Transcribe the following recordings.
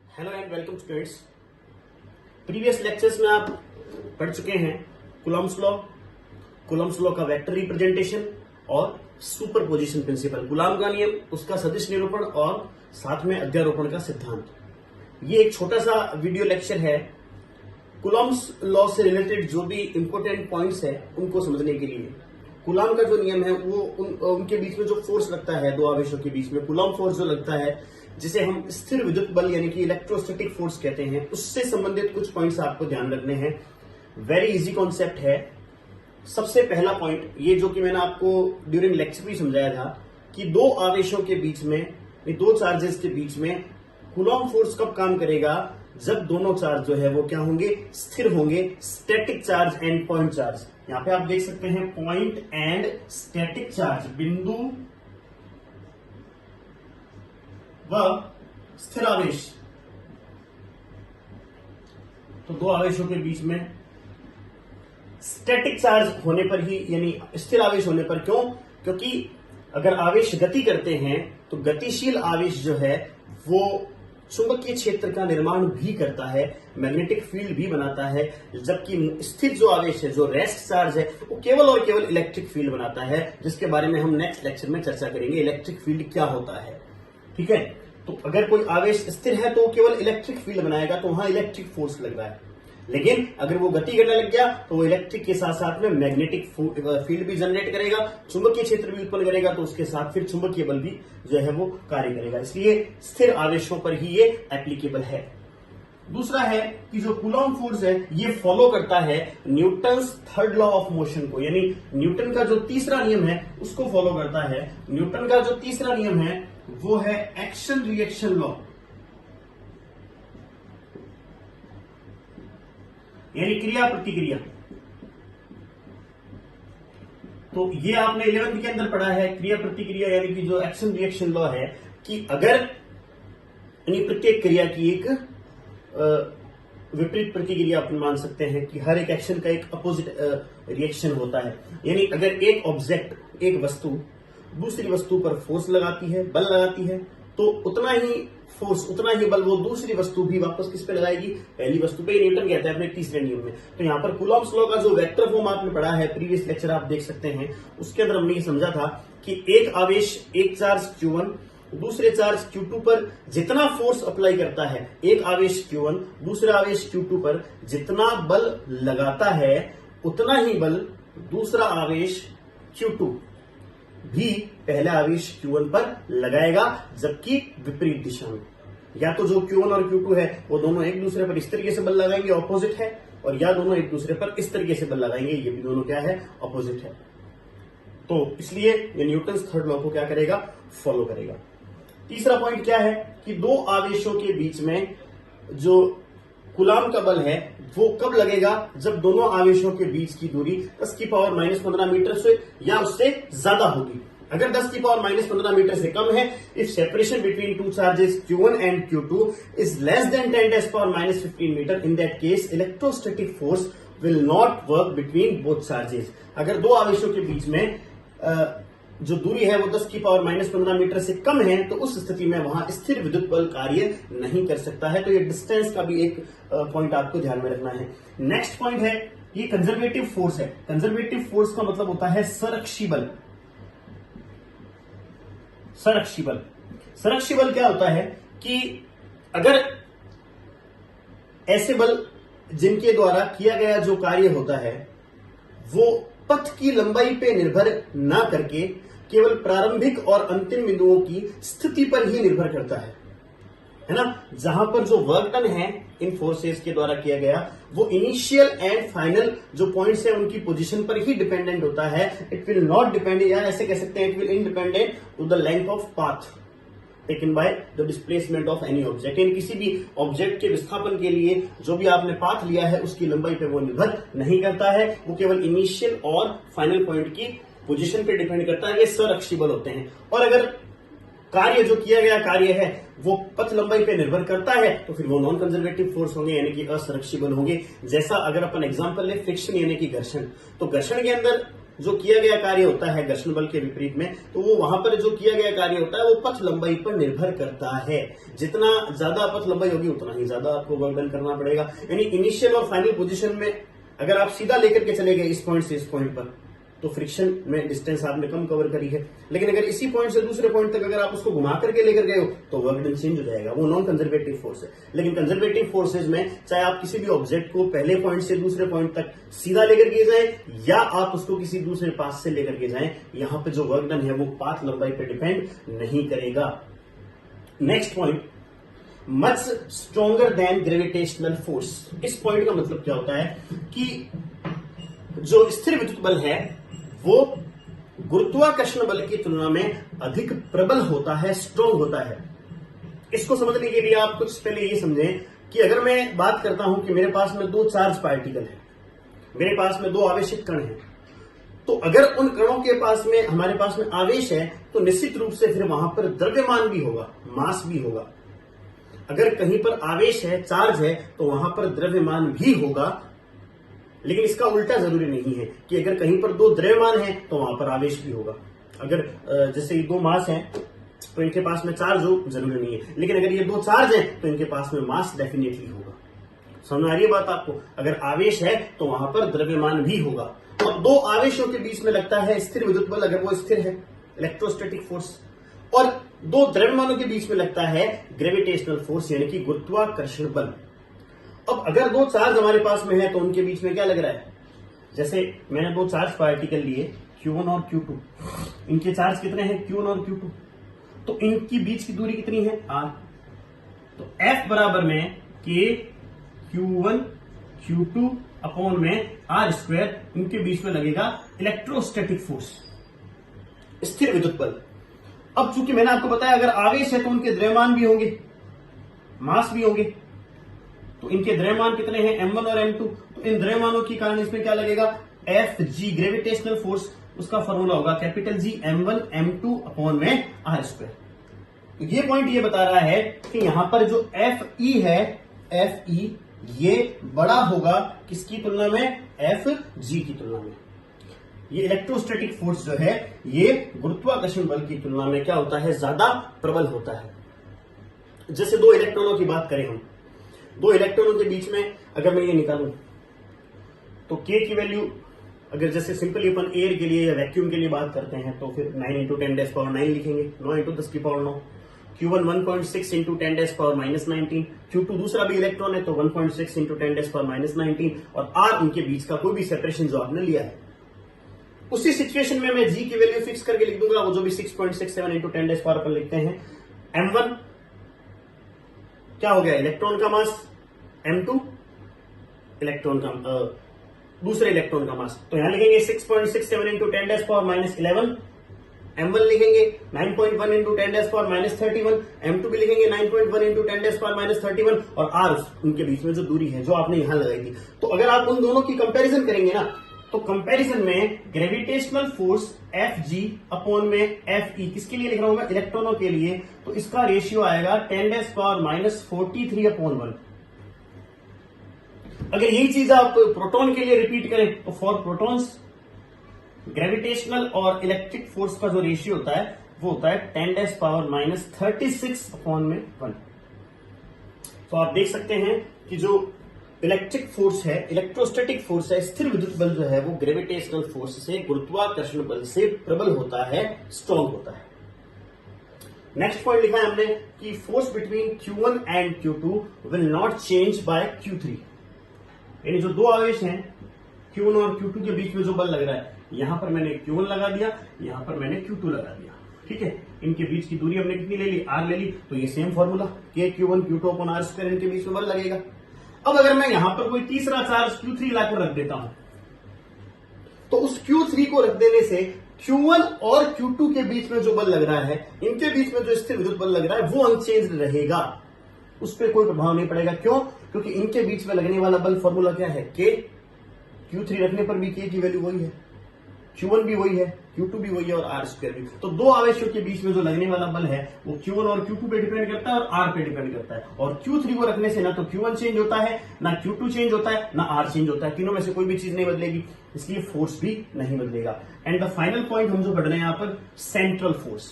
Hello and welcome students. Previous lectures में आप पढ़ चुके हैं कूलम्ब्स लॉ का वेक्टर रिप्रेजेंटेशन और सुपरपोजिशन प्रिंसिपल, कूलम्ब का नियम, उसका सदिश निरूपण और साथ में अध्यारोपण का सिद्धांत। ये एक छोटा सा वीडियो लेक्चर है कूलम्ब्स लॉ से रिलेटेड जो भी इंपॉर्टेंट पॉइंट्स है उनको समझने के लिए। कूलम्ब का जो नियम है वो उनके बीच में जो फोर्स लगता है दो आवेशों के बीच में, कूलम्ब फोर्स जो लगता है जिसे हम स्थिर विद्युत बल यानी कि इलेक्ट्रोस्टैटिक फोर्स कहते हैं, उससे संबंधित कुछ पॉइंट्स आपको ध्यान रखने हैं। वेरी इजी कॉन्सेप्ट है। सबसे पहला पॉइंट ये जो कि मैंने आपको ड्यूरिंग लेक्चर भी समझाया था कि दो आवेशों के बीच में, दो चार्जेस के बीच में कूलम्ब फोर्स कब काम करेगा, जब दोनों चार्ज जो है वो क्या होंगे, स्थिर होंगे। Static charge and point charge, यहां पे आप देख सकते हैं पॉइंट एंड स्टैटिक चार्ज, बिंदु व स्थिर आवेश। तो दो आवेशों के बीच में स्टैटिक चार्ज होने पर ही, यानी स्थिर आवेश होने पर, क्यों? क्योंकि अगर आवेश गति करते हैं तो गतिशील आवेश जो है वो चुंबकीय क्षेत्र का निर्माण भी करता है, मैग्नेटिक फील्ड भी बनाता है, जबकि स्थिर जो आवेश है, जो रेस्ट चार्ज है, वो केवल और केवल इलेक्ट्रिक फील्ड बनाता है, जिसके बारे में हम नेक्स्ट लेक्चर में चर्चा करेंगे। इलेक्ट्रिक फील्ड क्या होता है, ठीक है। तो अगर कोई आवेश स्थिर है तो केवल इलेक्ट्रिक फील्ड बनाएगा, तो वहां इलेक्ट्रिक फोर्स लग रहा है। लेकिन अगर वो गति करने लग गया तो वो इलेक्ट्रिक के साथ साथ में मैग्नेटिक फील्ड भी जनरेट करेगा, चुंबकीय क्षेत्र भी उत्पन्न करेगा, तो उसके साथ फिर चुंबकीय बल भी जो है वो कार्य करेगा। इसलिए स्थिर आवेशों पर ही ये एप्लीकेबल है। दूसरा है कि जो कूलम्ब फोर्स है ये फॉलो करता है Newton's third law of motion को, यानी न्यूटन का जो तीसरा नियम है उसको फॉलो करता है। न्यूटन का जो तीसरा नियम है वो है एक्शन रिएक्शन लॉ, यानी क्रिया प्रतिक्रिया। तो ये आपने 11वीं के अंदर पढ़ा है, क्रिया प्रतिक्रिया यानी कि जो एक्शन रिएक्शन लॉ है कि अगर यानी प्रत्येक क्रिया की एक विपरीत प्रतिक्रिया अपन मान सकते हैं कि हर एक एक्शन का एक अपोजिट रिएक्शन होता है। यानी अगर एक ऑब्जेक्ट, एक वस्तु दूसरी वस्तु पर फोर्स लगाती है, बल लगाती है, तो उतना ही फोर्स, उतना ही बल वो दूसरी वस्तु भी वापस किस पे लगाएगी, पहली वस्तु पे। न्यूटन कहता है अपने तीसरे नियम में। तो यहां पर कूलम्ब्स लॉ का जो वेक्टर फॉर्म आपने पढ़ा है, प्रीवियस लेक्चर आप देख सकते हैं, उसके अंदर हमने ये समझा था कि एक आवेश, एक चार्ज Q1 दूसरे चार्ज Q2 पर जितना फोर्स अप्लाई करता है, एक आवेश Q1 दूसरे आवेश Q2 पर जितना बल लगाता है, उतना ही बल दूसरा आवेश Q2 भी पहले आवेश Q1 पर लगाएगा, जबकि विपरीत दिशा में। या तो जो Q1 और Q2 है वो दोनों एक दूसरे पर इस तरीके से बल लगाएंगे, ऑपोजिट है, और या दोनों एक दूसरे पर इस तरीके से बल लगाएंगे, ये भी दोनों क्या है, ऑपोजिट है। तो इसलिए ये न्यूटन्स थर्ड लॉ को क्या करेगा, फॉलो करेगा। तीसरा पॉइंट क्या है कि दो आवेशों के बीच में जो कूलम्ब का बल है वो कब लगेगा, जब दोनों आवेशों के बीच की दूरी 10 की पावर -15 मीटर से या उससे ज्यादा होगी। अगर 10 की पावर -15 मीटर से कम है, if separation between two charges Q1 and Q2 is less than 10 10 power -15 metre, in that case electrostatic force will not work between both charges. अगर दो आवेशों के बीच में जो दूरी है वो 10 की पावर -15 मीटर से कम है, तो उस स्थिति में वहां स्थिर विद्युत बल कार्य नहीं कर सकता है। तो ये डिस्टेंस का भी एक पॉइंट आपको ध्यान में रखना है। नेक्स्ट पॉइंट है ये कंजर्वेटिव फोर्स है। कंजर्वेटिव फोर्स का मतलब होता है संरक्षी बल। संरक्षी बल, संरक्षी बल क्या होता है कि अगर ऐसे बल जिनके द्वारा किया गया जो कार्य होता है वो पथ की लंबाई पे निर्भर ना करके केवल प्रारंभिक और अंतिम बिंदुओं की स्थिति पर ही निर्भर करता है ना। जहां पर जो वर्क डन है इन फोर्सेस के द्वारा किया गया वो इनिशियल एंड फाइनल जो पॉइंट्स है उनकी पोजीशन पर ही डिपेंडेंट होता है। इट विल नॉट डिपेंड, या ऐसे कह सकते हैं it will independent to the length of path taken by the displacement of any object. यानी किसी भी ऑब्जेक्ट के विस्थापन के लिए जो भी आपने पाथ लिया है उसकी लंबाई पे वो निर्भर नहीं करता है, वो केवल इनिशियल और फाइनल पॉइंट की पोजीशन पे डिपेंड करता है। ये संरक्षी बल होते हैं। और अगर कार्य जो किया गया कार्य है वो पथ लंबाई पे निर्भर करता है तो फिर वो नॉन कंजर्वेटिव फोर्स होंगे, यानी कि असंरक्षी बल होंगे। जैसा अगर अपन एग्जांपल ले फ्रिक्शन यानी कि घर्षण, तो घर्षण के अंदर जो किया गया कार्य होता है घर्षण बल के विपरीत में, तो वो वहां पर जो किया गया कार्य होता है वो पथ लंबाई पर निर्भर करता है। जितना ज्यादा पथ लंबाई होगी उतना ही ज्यादा आपको वर्क डन करना पड़ेगा। यानी इनिशियल और फाइनल पोजीशन में अगर आप सीधा लेकर के चले गए इस पॉइंट से इस पॉइंट पर, तो फ्रिक्शन में डिस्टेंस आपने कम कवर करी है। लेकिन अगर इसी पॉइंट से दूसरे पॉइंट तक अगर आप उसको घुमा करके लेकर गए हो तो वर्क डन चेंज हो जाएगा। वो नॉन कंजर्वेटिव फोर्स है। लेकिन कंजर्वेटिव फोर्सेज में चाहे आप किसी भी ऑब्जेक्ट को पहले पॉइंट से दूसरे पॉइंट तक सीधा लेकर के जाएं या आप उसको किसी दूसरे पाथ से लेकर के जाएं, यहां पर जो वर्क डन है वो पाथ लंबाई पर डिपेंड नहीं करेगा। Next point, much stronger than gravitational force. इस पॉइंट का मतलब क्या होता है कि जो स्थिर विद्युत बल है वो गुरुत्वाकर्षण बल की तुलना में अधिक प्रबल होता है, स्ट्रॉन्ग होता है। इसको समझने के लिए आप कुछ पहले ये समझें कि अगर मैं बात करता हूं कि मेरे पास में दो चार्ज पार्टिकल है, मेरे पास में दो आवेशित कण है, तो अगर उन कणों के पास में हमारे पास में आवेश है तो निश्चित रूप से फिर वहां पर द्रव्यमान भी होगा, मास भी होगा। अगर कहीं पर आवेश है, चार्ज है, तो वहां पर द्रव्यमान भी होगा। लेकिन इसका उल्टा जरूरी नहीं है कि अगर कहीं पर दो द्रव्यमान है तो वहां पर आवेश भी होगा। अगर जैसे ये दो मास हैं तो इनके पास में चार्ज हो जरूरी नहीं है, लेकिन अगर ये दो चार्ज हैं तो इनके पास में मास डेफिनेटली होगा। समझ आ रही है बात आपको? अगर आवेश है तो वहां पर द्रव्यमान भी होगा। अब दो आवेशों के बीच में लगता है स्थिर विद्युत बल, अगर वो स्थिर है, इलेक्ट्रोस्टैटिक फोर्स, और दो द्रव्यमानों के बीच में लगता है ग्रेविटेशनल फोर्स यानी कि गुरुत्वाकर्षण बल। अब अगर दो चार्ज हमारे पास में है तो उनके बीच में क्या लग रहा है? जैसे मैंने दो चार्ज पार्टिकल लिए Q1 और Q2, इनके चार्ज कितने हैं? Q1 और Q2, तो इनकी बीच की दूरी कितनी है? R। तो F बराबर में K Q1 Q2 अपॉन में R स्क्वायर, इनके बीच में लगेगा इलेक्ट्रोस्टैटिक फोर्स, स्थिर विद्युत बल। अब चूंकि मैंने आपको बताया अगर आवेश है तो उनके द्रव्यमान भी होंगे, मास भी होंगे, तो इनके द्रव्यमान कितने हैं? M1 और M2। तो इन द्रव्यमानों के कारण इसमें क्या लगेगा? Fg ग्रेविटेशनल फोर्स, उसका फॉर्मूला होगा capital G M1 M2 upon में R स्क्वायर। तो ये पॉइंट ये बता रहा है कि यहां पर जो Fe है, Fe ये बड़ा होगा किसकी तुलना में? Fg की तुलना में। ये इलेक्ट्रोस्टैटिक फोर्स जो है ये गुरुत्वाकर्षण बल की तुलना में क्या होता है? ज्यादा प्रबल होता है। जैसे दो इलेक्ट्रॉनों की बात करें हम, दो इलेक्ट्रॉनों के बीच में अगर मैं ये निकालूं तो K की वैल्यू, अगर जैसे सिंपली अपन एयर के लिए या वैक्यूम के लिए बात करते हैं तो फिर 9 × 10⁻9 लिखेंगे, 9 × 10⁻9। Q1 1.6 × 10⁻19, Q2 दूसरा भी इलेक्ट्रॉन है तो 1.6 × 10⁻19, और R उनके बीच का कोई भी सेपरेशन जो आपने लिया है। उसी सिचुएशन में मैं G की वैल्यू फिक्स करके लिख दूंगा, वो जो भी 6.67 × 10 पर लिखते हैं। M1 क्या हो गया? इलेक्ट्रॉन का मास, M2 इलेक्ट्रॉन का दूसरे इलेक्ट्रॉन का मास, तो यहां लिखेंगे 6.67 × 10⁻11, M1 लिखेंगे 9.1 × 10⁻31, M2 भी लिखेंगे 9.1 × 10⁻31, और R उनके बीच में जो दूरी है जो आपने यहां लगाई थी। तो अगर आप उन दोनों की कंपैरिजन करेंगे ना, तो कंपैरिजन में ग्रेविटेशनल फोर्स Fg अपॉन में Fe किसके लिए लिख रहा हूं मैं? इलेक्ट्रॉनों के लिए। तो इसका रेशियो आएगा 10⁻43/1। अगर यही चीज आप प्रोटॉन के लिए रिपीट करें तो फॉर प्रोटॉन्स ग्रेविटेशनल और इलेक्ट्रिक फोर्स का जो रेशियो होता है वो होता है 10⁻36/1। तो आप देख सकते हैं कि जो इलेक्ट्रिक फोर्स है, इलेक्ट्रोस्टैटिक फोर्स है, स्थिर विद्युत बल जो है वो ग्रेविटेशनल फोर्स से, गुरुत्वाकर्षण बल से प्रबल होता है, स्ट्रॉन्ग होता है। नेक्स्ट पॉइंट लिखा है हमने कि force between Q1 and Q2 will not change bye Q3। यानी जो दो आवेश हैं Q1 और Q2 के बीच में जो बल लग रहा है, यहां पर मैंने Q1 लगा दिया, यहां पर मैंने Q2 लगा दिया, ठीक है। इनके बीच की दूरी हमने कितनी ले ली? R ले ली। तो ये same formula K Q1 Q2 upon R square, इनके बीच में बल लगेगा। अब अगर मैं यहां पर कोई तीसरा चार्ज Q3 लाकर रख देता हूं तो उस Q3 को रख देने से Q1 और Q2 के बीच में जो बल लग रहा है, इनके बीच में जो स्थिर विद्युत बल लग रहा है वो अनचेंज्ड रहेगा, उस पर कोई प्रभाव नहीं पड़ेगा। क्यों? क्योंकि इनके बीच में लगने वाला बल फॉर्मूला क्या है? K। Q3 रखने पर भी K की वैल्यू वही है, Q1 भी वही है, Q2 भी वही है और R स्क्वायर भी। तो दो आवेशों के बीच में जो लगने वाला बल है वो Q1 और Q2 पे डिपेंड करता है और R पे डिपेंड करता है। और Q3 को रखने से ना तो Q1 चेंज होता है, ना Q2 चेंज होता है, ना R चेंज होता है। तीनों में से कोई भी चीज नहीं बदलेगी, इसलिए फोर्स भी नहीं बदलेगा। एंड द फाइनल पॉइंट हम जो पढ़ रहे हैं यहां पर, सेंट्रल फोर्स।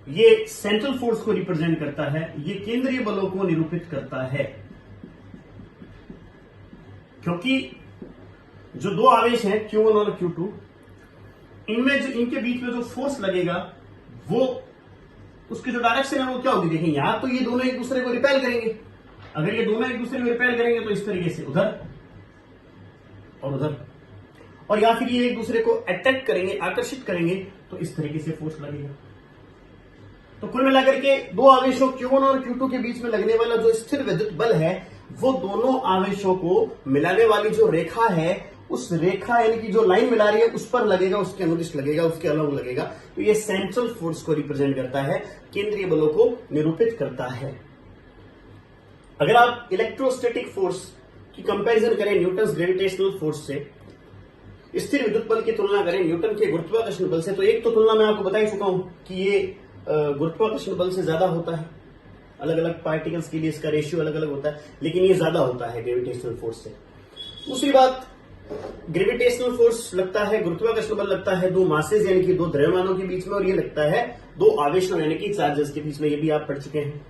ये सेंट्रल फोर्स को रिप्रेजेंट करता है, ये केंद्रीय बलों को निरूपित करता है। क्योंकि जो दो आवेश हैं Q1 और Q2, इनमें जो इनके बीच में जो फोर्स लगेगा वो उसकी जो डायरेक्शन है वो क्या होगी, देखिए यहां तो ये दोनों एक दूसरे को रिपेल करेंगे। अगर ये दोनों एक दूसरे को रिपेल करेंगे तो इस तरीके से उधर और उधर, और या फिर ये एक दूसरे को अट्रैक्ट करेंगे, आकर्षित करेंगे, तो इस तरीके से फोर्स लगेगा। तो कुल मिलाकर के दो आवेशों Q1 और Q2 के बीच में लगने वाला जो स्थिर विद्युत बल है वो दोनों आवेशों को मिलाने वाली जो रेखा है, उस रेखा यानी कि जो लाइन मिला रही है उस पर लगेगा, उसके अनुदिश लगेगा, उसके अलग लगेगा। तो ये सेंट्रल फोर्स को रिप्रेजेंट करता है, केंद्रीय बलों को निरूपित करता है। अगर आप इलेक्ट्रोस्टैटिक फोर्स की कंपैरिजन करें न्यूटन्स ग्रेविटेशनल फोर्स से, स्थिर विद्युत बल की तुलना करें न्यूटन के गुरुत्वाकर्षण बल से, तो एक तो तुलना मैं आपको बता ही चुका हूं कि ये गुरुत्वाकर्षण बल से ज्यादा होता है। अलग अलग पार्टिकल्स के लिए इसका रेशियो अलग अलग होता है, लेकिन ये ज्यादा होता है ग्रेविटेशनल फोर्स से। दूसरी बात, ग्रेविटेशनल फोर्स लगता है, गुरुत्वाकर्षण बल लगता है दो मासेज यानी कि दो द्रव्यमानों के बीच में, और ये लगता है दो आवेशों यानी कि चार्जेस के बीच में। ये भी आप पढ़ चुके हैं।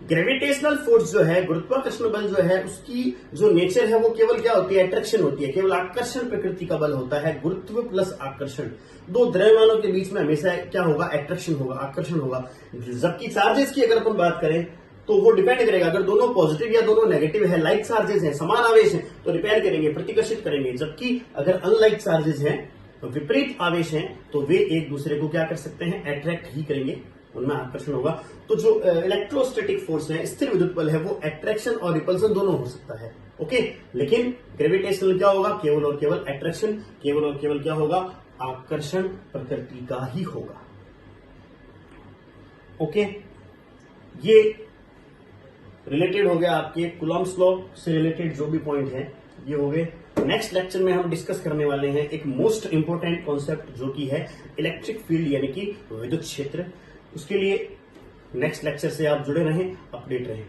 ग्रेविटेशनल फोर्स जो है, गुरुत्वाकर्षण बल जो है, उसकी जो नेचर है वो केवल क्या होती है, अट्रैक्शन होती है, केवल आकर्षण प्रकृति का बल होता है। गुरुत्व प्लस आकर्षण, दो द्रव्यमानों के बीच में हमेशा क्या होगा, अट्रैक्शन होगा, आकर्षण होगा। जबकि चार्जेस की अगर अपन बात करें तो वो डिपेंड करेगा, अगर दोनों पॉजिटिव या दोनों नेगेटिव है, लाइक चार्जेस हैं, समान आवेश हैं, तो रिपेल करेंगे, प्रतिकर्षित करेंगे। जबकि अगर अनलाइक चार्जेस हैं, तो विपरीत आवेश हैं, तो वे एक दूसरे को क्या कर सकते हैं, अट्रैक्ट ही करेंगे, उनमें आकर्षण होगा। तो जो इलेक्ट्रोस्टैटिक फोर्स है, स्थिर विद्युत बल है, वो अट्रैक्शन और रिपल्सन दोनों हो सकता है। ओके, लेकिन ग्रेविटेशनल क्या होगा, केवल और केवल अट्रैक्शन, केवल और केवल क्या होगा, आकर्षण प्रकृति का ही होगा। ओके, ये रिलेटेड हो गया आपके कूलॉम्स लॉ से रिलेटेड जो भी पॉइंट है, ये हो गए। नेक्स्ट लेक्चर में हम डिस्कस करने वाले हैं एक मोस्ट इंपोर्टेंट कॉन्सेप्ट जो कि है इलेक्ट्रिक फील्ड यानी कि विद्युत क्षेत्र। उसके लिए नेक्स्ट लेक्चर से आप जुड़े रहें, अपडेट रहें।